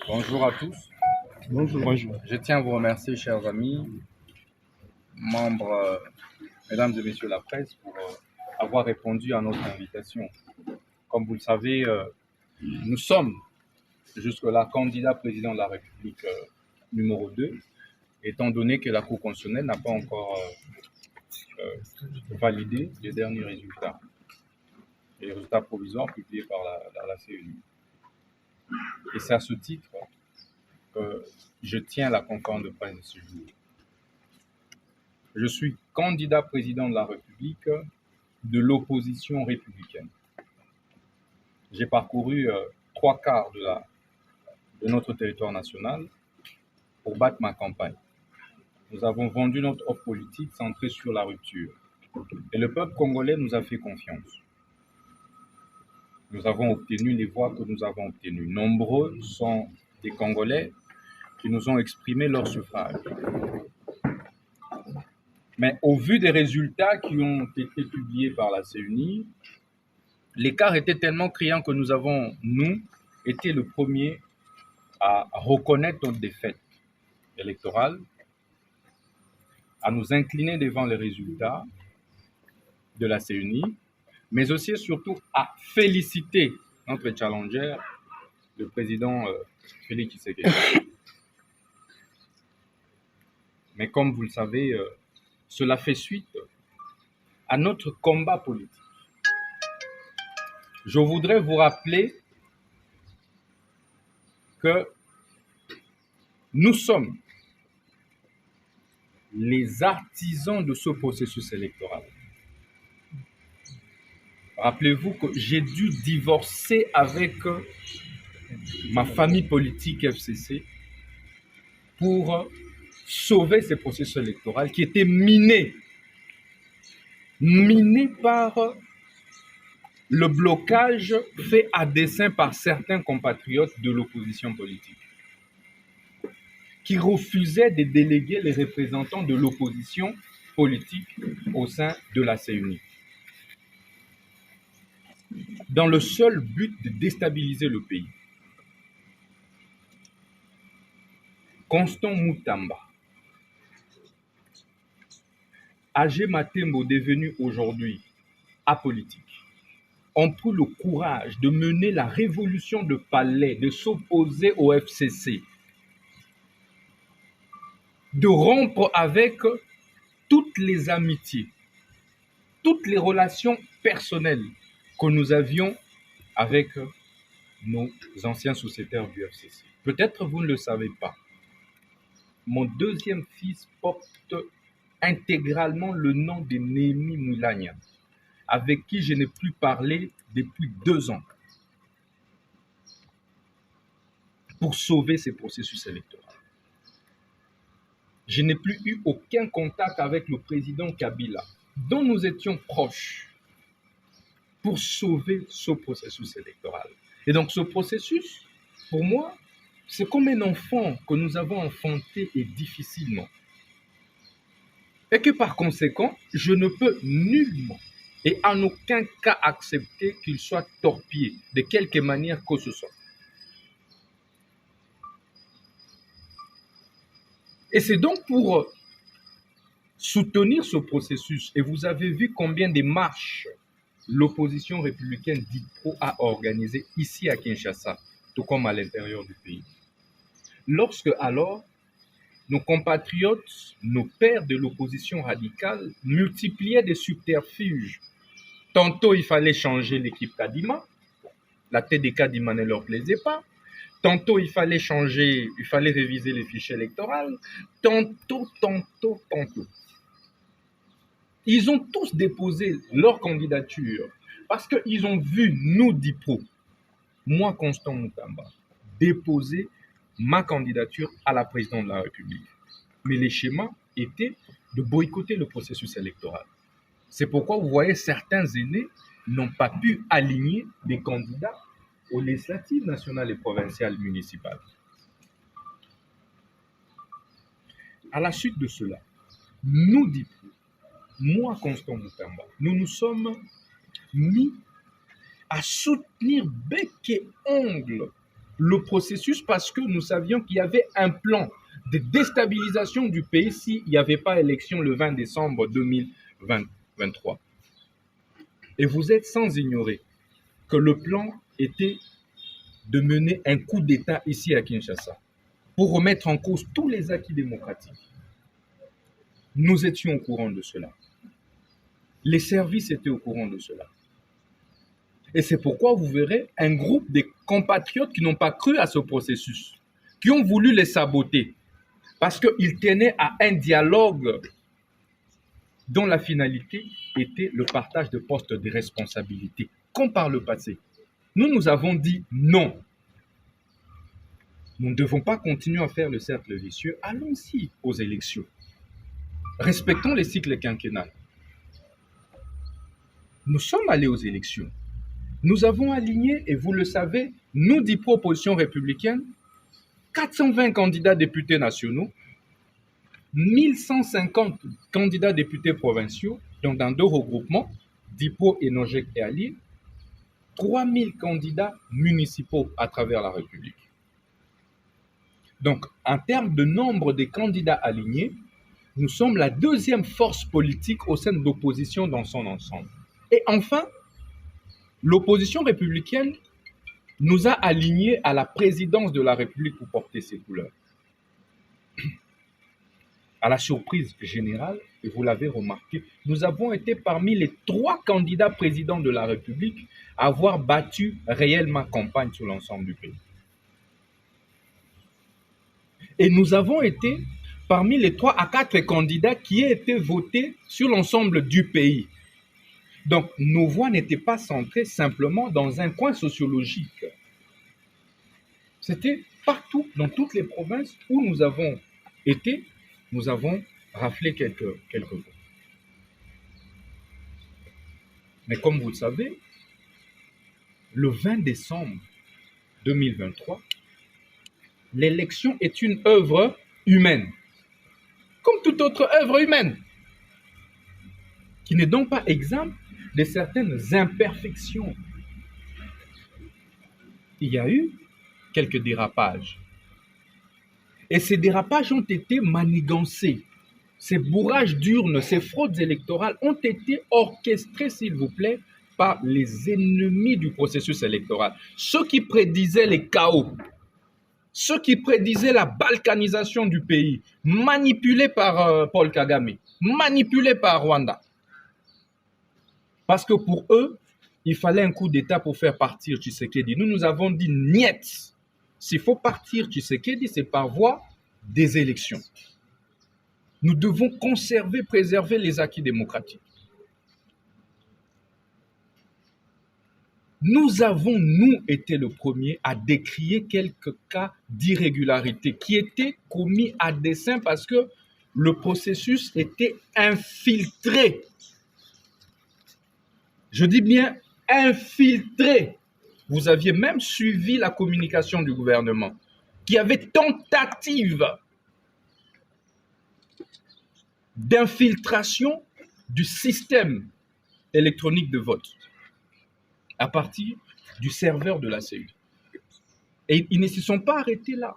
Bonjour à tous. Bonjour. Je tiens à vous remercier, chers amis, membres, mesdames et messieurs la presse, pour avoir répondu à notre invitation. Comme vous le savez, nous sommes jusque-là candidats président de la République numéro 2, étant donné que la Cour constitutionnelle n'a pas encore validé les derniers résultats, les résultats provisoires publiés par la CENI. Et c'est à ce titre que je tiens la conférence de presse de ce jour. Je suis candidat président de la République de l'opposition républicaine. J'ai parcouru 3/4 de notre territoire national pour battre ma campagne. Nous avons vendu notre offre politique centrée sur la rupture. Et le peuple congolais nous a fait confiance. Nous avons obtenu les voix que nous avons obtenues. Nombreux sont des Congolais qui nous ont exprimé leur suffrage. Mais au vu des résultats qui ont été publiés par la CENI, l'écart était tellement criant que nous avons, été le premier à reconnaître notre défaite électorale, à nous incliner devant les résultats de la CENI, mais aussi et surtout à féliciter notre challenger, le président Félix Tshisekedi. Mais comme vous le savez, cela fait suite à notre combat politique. Je voudrais vous rappeler que nous sommes les artisans de ce processus électoral. Rappelez-vous que j'ai dû divorcer avec ma famille politique FCC pour sauver ce processus électoral qui était miné par le blocage fait à dessein par certains compatriotes de l'opposition politique, qui refusaient de déléguer les représentants de l'opposition politique au sein de la CENI, dans le seul but de déstabiliser le pays. Constant Moutamba, Agé Matembo, devenu aujourd'hui apolitique, ont pris le courage de mener la révolution de palais, de s'opposer au FCC, de rompre avec toutes les amitiés, toutes les relations personnelles que nous avions avec nos anciens sociétaires du FCC. Peut-être vous ne le savez pas. Mon deuxième fils porte intégralement le nom de Némi Moulania, avec qui je n'ai plus parlé depuis 2 ans, pour sauver ce processus électoral. Je n'ai plus eu aucun contact avec le président Kabila, dont nous étions proches, pour sauver ce processus électoral. Et donc ce processus, pour moi, c'est comme un enfant que nous avons enfanté et difficilement. Et que par conséquent, je ne peux nullement et en aucun cas accepter qu'il soit torpillé de quelque manière que ce soit. Et c'est donc pour soutenir ce processus, et vous avez vu combien de marches l'opposition républicaine d'IPRO a organisées ici à Kinshasa, tout comme à l'intérieur du pays. Lorsque alors, nos compatriotes, nos pères de l'opposition radicale multipliaient des subterfuges. Tantôt, il fallait changer l'équipe Kadima, la tête des Kadima ne leur plaisait pas. Tantôt, il fallait réviser les fichiers électoraux. Tantôt. Ils ont tous déposé leur candidature parce qu'ils ont vu nous, DIPRO, moi, Constant Moutamba, déposer ma candidature à la présidence de la République. Mais les schémas étaient de boycotter le processus électoral. C'est pourquoi vous voyez certains aînés n'ont pas pu aligner des candidats aux législatives nationales et provinciales municipales. À la suite de cela, nous, DIPRO, moi, Constant Moutamba, nous nous sommes mis à soutenir bec et ongle le processus parce que nous savions qu'il y avait un plan de déstabilisation du pays s'il n'y avait pas élection le 20 décembre 2023. Et vous êtes sans ignorer que le plan était de mener un coup d'État ici à Kinshasa pour remettre en cause tous les acquis démocratiques. Nous étions au courant de cela. Les services étaient au courant de cela. Et c'est pourquoi vous verrez un groupe de compatriotes qui n'ont pas cru à ce processus, qui ont voulu les saboter, parce qu'ils tenaient à un dialogue dont la finalité était le partage de postes de responsabilité, comme par le passé. Nous avons dit non. Nous ne devons pas continuer à faire le cercle vicieux. Allons-y aux élections. Respectons les cycles quinquennales. Nous sommes allés aux élections. Nous avons aligné, et vous le savez, nous, dit proposition républicaine, 420 candidats députés nationaux, 1150 candidats députés provinciaux, donc dans 2 regroupements, DIPO, Enogec et Ali, 3000 candidats municipaux à travers la République. Donc, en termes de nombre de candidats alignés, nous sommes la 2e force politique au sein de l'opposition dans son ensemble. Et enfin, l'opposition républicaine nous a alignés à la présidence de la République pour porter ses couleurs. À la surprise générale, et vous l'avez remarqué, nous avons été parmi les 3 candidats présidents de la République à avoir battu réellement campagne sur l'ensemble du pays. Et nous avons été parmi les 3 à 4 candidats qui aient été votés sur l'ensemble du pays. Donc, nos voix n'étaient pas centrées simplement dans un coin sociologique. C'était partout, dans toutes les provinces où nous avons été, nous avons raflé quelques voix. Mais comme vous le savez, le 20 décembre 2023, l'élection est une œuvre humaine, comme toute autre œuvre humaine, qui n'est donc pas exempte de certaines imperfections. Il y a eu quelques dérapages. Et ces dérapages ont été manigancés. Ces bourrages d'urnes, ces fraudes électorales ont été orchestrés, s'il vous plaît, par les ennemis du processus électoral. Ceux qui prédisaient les chaos, ceux qui prédisaient la balkanisation du pays, manipulés par Paul Kagame, manipulés par Rwanda. Parce que pour eux, il fallait un coup d'État pour faire partir Tshisekedi. Nous avons dit niet. S'il faut partir Tshisekedi, c'est par voie des élections. Nous devons conserver, préserver les acquis démocratiques. Nous avons, nous, été le premier à décrier quelques cas d'irrégularité qui étaient commis à dessein parce que le processus était infiltré. Je dis bien infiltré. Vous aviez même suivi la communication du gouvernement, qui avait tentative d'infiltration du système électronique de vote à partir du serveur de la CEI. Et ils ne se sont pas arrêtés là.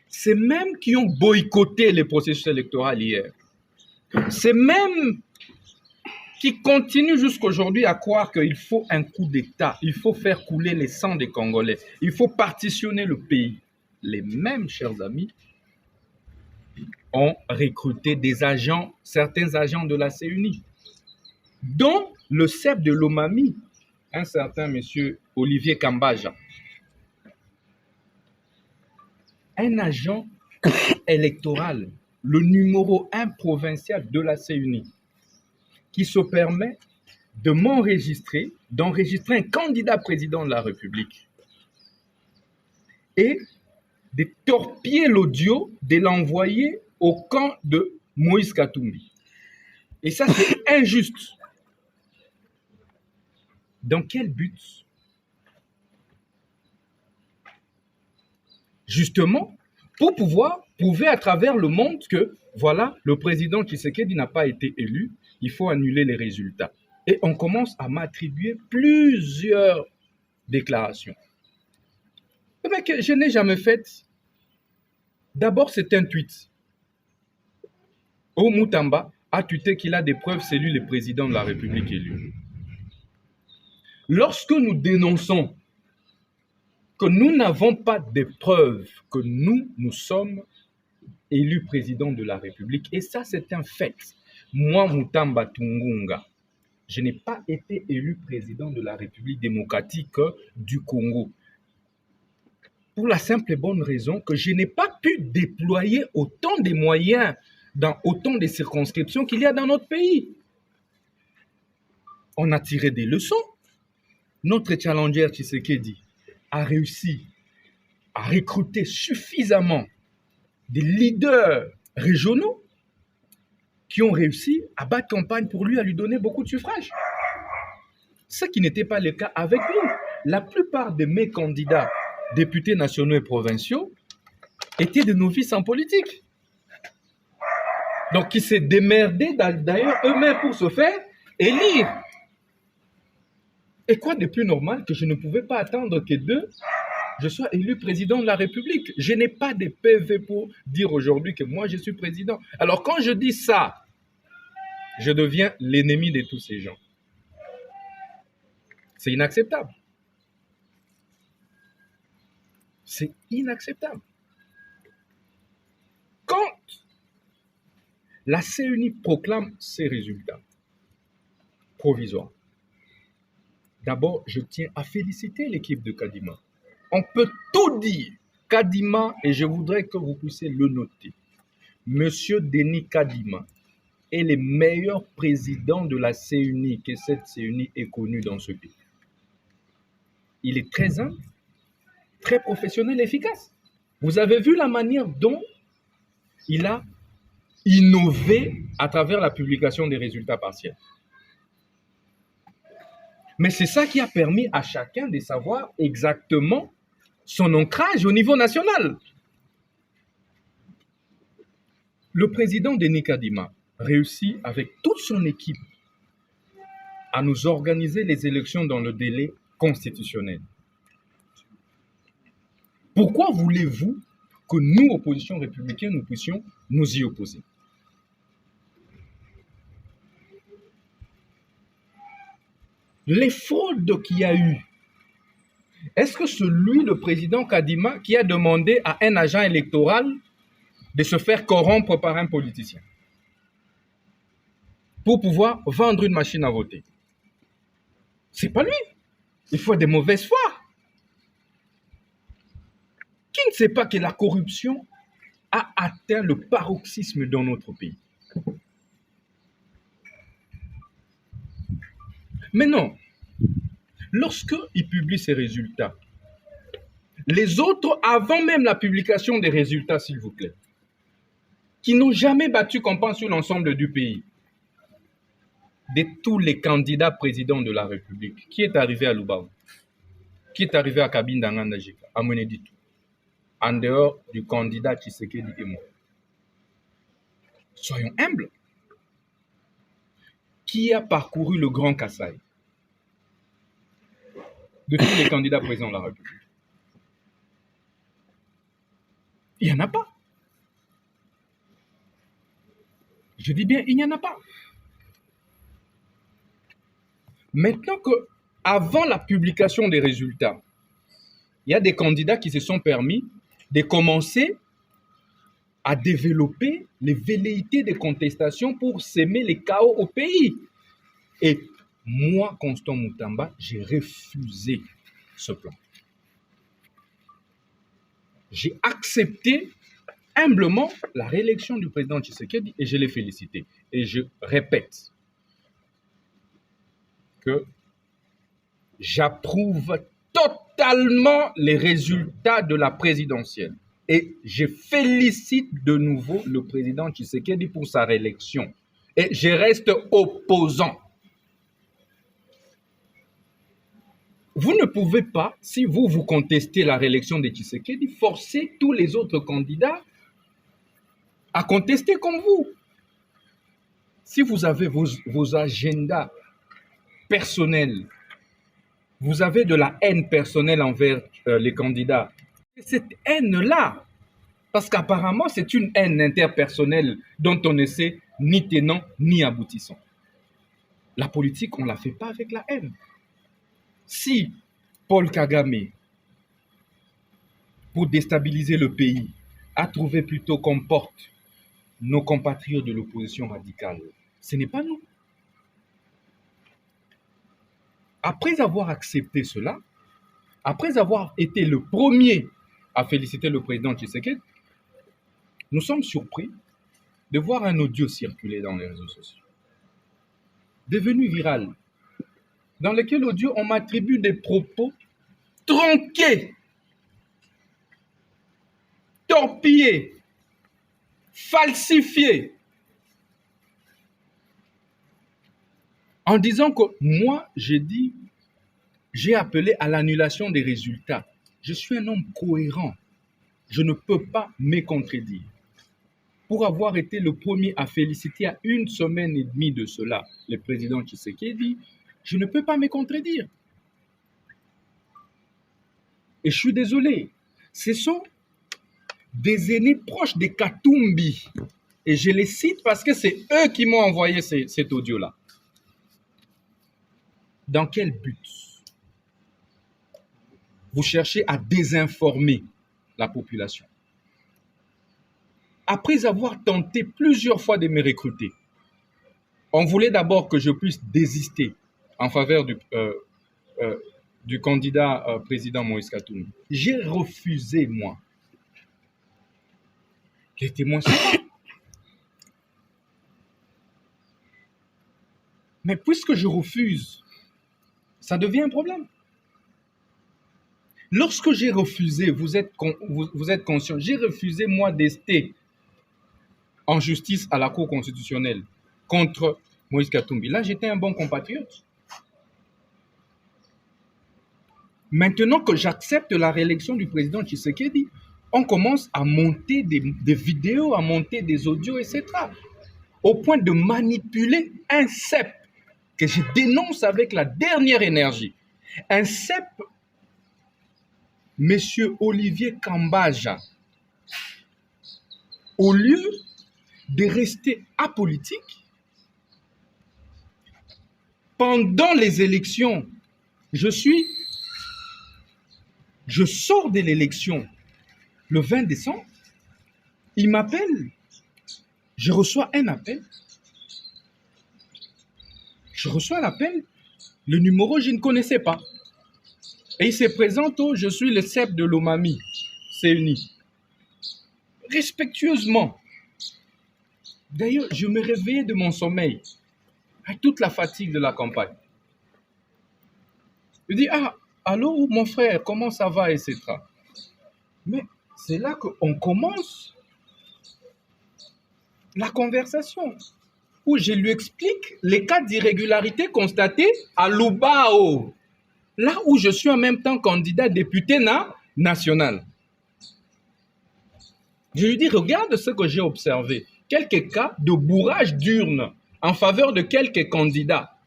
C'est même qui ont boycotté les processus électoraux hier. C'est même qui continuent jusqu'aujourd'hui à croire qu'il faut un coup d'État, il faut faire couler les sangs des Congolais, il faut partitionner le pays. Les mêmes, chers amis, ont recruté des agents, certains agents de la CENI, dont le chef de l'Omami, un certain monsieur Olivier Kambaja, un agent électoral, le numéro 1 provincial de la CENI, qui se permet de m'enregistrer, d'enregistrer un candidat président de la République et de torpiller l'audio, de l'envoyer au camp de Moïse Katumbi. Et ça, c'est injuste. Dans quel but? Justement, pour pouvoir prouver à travers le monde que, voilà, le président Tshisekedi n'a pas été élu, il faut annuler les résultats. Et on commence à m'attribuer plusieurs déclarations. Mais que je n'ai jamais faites. D'abord, c'est un tweet. Mutamba a tweeté qu'il a des preuves, c'est lui le président de la République élu. Lorsque nous dénonçons que nous n'avons pas de preuves que nous sommes élus président de la République, et ça c'est un fait. Moi, Mutamba Tungunga, je n'ai pas été élu président de la République démocratique du Congo. Pour la simple et bonne raison que je n'ai pas pu déployer autant de moyens dans autant de circonscriptions qu'il y a dans notre pays. On a tiré des leçons. Notre challenger Tshisekedi a réussi à recruter suffisamment des leaders régionaux qui ont réussi à battre campagne pour lui, à lui donner beaucoup de suffrages. Ce qui n'était pas le cas avec nous. La plupart de mes candidats, députés nationaux et provinciaux, étaient des novices en politique. Donc, ils s'est démerdés d'ailleurs eux-mêmes pour se faire élire. Et quoi de plus normal que je ne pouvais pas attendre que d'eux, je sois élu président de la République. Je n'ai pas de PV pour dire aujourd'hui que moi, je suis président. Alors, quand je dis ça, je deviens l'ennemi de tous ces gens. C'est inacceptable. C'est inacceptable. Quand la CENI proclame ses résultats provisoires, d'abord, je tiens à féliciter l'équipe de Kadima. On peut tout dire. Kadima, et je voudrais que vous puissiez le noter, Monsieur Denis Kadima est le meilleur président de la CENI que cette CENI ait connue dans ce pays. Il est très humble, très professionnel et efficace. Vous avez vu la manière dont il a innové à travers la publication des résultats partiels. Mais c'est ça qui a permis à chacun de savoir exactement son ancrage au niveau national. Le président Denis Kadima réussit avec toute son équipe à nous organiser les élections dans le délai constitutionnel. Pourquoi voulez-vous que nous, opposition républicaine, nous puissions nous y opposer? Les fraudes qu'il y a eu, est-ce que c'est lui, le président Kadima, qui a demandé à un agent électoral de se faire corrompre par un politicien pour pouvoir vendre une machine à voter? C'est pas lui. Il faut de mauvaise foi. Qui ne sait pas que la corruption a atteint le paroxysme dans notre pays? Mais non, lorsqu'il publie ses résultats, les autres, avant même la publication des résultats, s'il vous plaît, qui n'ont jamais battu campagne sur l'ensemble du pays, de tous les candidats présidents de la République, qui est arrivé à Lubavu, qui est arrivé à Kabinda Ngandajika, à Mweneditu, en dehors du candidat Tshisekedi et moi? Soyons humbles. Qui a parcouru le Grand Kasaï de tous les candidats présents de la République? Il n'y en a pas. Je dis bien, il n'y en a pas. Maintenant que, avant la publication des résultats, il y a des candidats qui se sont permis de commencer à développer les velléités de contestation pour semer les chaos au pays. Et moi, Constant Mutamba, j'ai refusé ce plan. J'ai accepté humblement la réélection du président Tshisekedi et je l'ai félicité. Et je répète que j'approuve totalement les résultats de la présidentielle. Et je félicite de nouveau le président Tshisekedi pour sa réélection. Et je reste opposant. Vous ne pouvez pas, si vous contestez la réélection de Tshisekedi, forcer tous les autres candidats à contester comme vous. Si vous avez vos agendas personnelle. Vous avez de la haine personnelle envers les candidats. Et cette haine-là, parce qu'apparemment, c'est une haine interpersonnelle dont on ne sait ni tenant ni aboutissant. La politique, on ne la fait pas avec la haine. Si Paul Kagame, pour déstabiliser le pays, a trouvé plutôt qu'on porte nos compatriotes de l'opposition radicale, ce n'est pas nous. Après avoir accepté cela, après avoir été le premier à féliciter le président Tshisekedi, nous sommes surpris de voir un audio circuler dans les réseaux sociaux, devenu viral, dans lequel audio on m'attribue des propos tronqués, torpillés, falsifiés, en disant que moi, j'ai appelé à l'annulation des résultats. Je suis un homme cohérent. Je ne peux pas me contredire. Pour avoir été le premier à féliciter à 1 semaine et demie de cela le président Tshisekedi, je ne peux pas me contredire. Et je suis désolé. Ce sont des aînés proches des Katumbi. Et je les cite parce que c'est eux qui m'ont envoyé cet audio-là. Dans quel but? Vous cherchez à désinformer la population. Après avoir tenté plusieurs fois de me recruter, on voulait d'abord que je puisse désister en faveur du candidat président Moïse Katumbi. J'ai refusé, moi. Les témoins sont là. Mais puisque je refuse, ça devient un problème. Lorsque j'ai refusé, vous êtes conscient, j'ai refusé, moi, d'ester en justice à la Cour constitutionnelle contre Moïse Katumbi. Là, j'étais un bon compatriote. Maintenant que j'accepte la réélection du président Tshisekedi, on commence à monter des vidéos, à monter des audios, etc. Au point de manipuler un CEP que je dénonce avec la dernière énergie. Un CEP, Monsieur Olivier Kambaja, au lieu de rester apolitique, pendant les élections, je sors de l'élection le 20 décembre, il m'appelle, je reçois un appel, le numéro je ne connaissais pas. Et il se présente, je suis le CEP de l'Omami, CENI. Respectueusement. D'ailleurs, je me réveillais de mon sommeil, avec toute la fatigue de la campagne. Je dis, allô, mon frère, comment ça va, etc. Mais c'est là qu'on commence la conversation, où je lui explique les cas d'irrégularité constatés à Lubao, là où je suis en même temps candidat député national. Je lui dis, regarde ce que j'ai observé. Quelques cas de bourrage d'urnes en faveur de quelques candidats,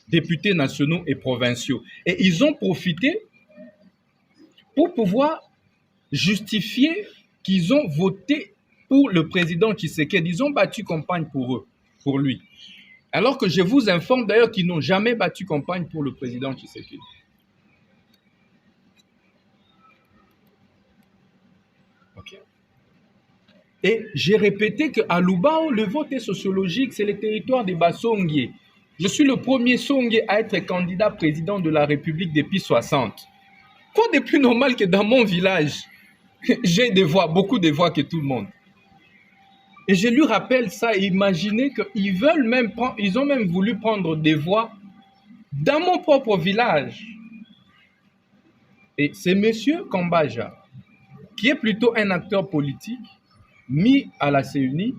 députés nationaux et provinciaux. Et ils ont profité pour pouvoir justifier qu'ils ont voté pour le président Tshisekedi. Ils ont battu campagne pour lui. Alors que je vous informe d'ailleurs qu'ils n'ont jamais battu campagne pour le président Tshisekedi. Ok. Et j'ai répété qu'à Lubao, le vote est sociologique, c'est le territoire des Bassongué. Je suis le premier Songé à être candidat président de la République depuis 60. Quoi de plus normal que dans mon village, j'ai des voix, beaucoup de voix que tout le monde. Et je lui rappelle ça, et imaginez qu'ils ont même voulu prendre des voix dans mon propre village. Et c'est M. Kambaja, qui est plutôt un acteur politique, mis à la CENI,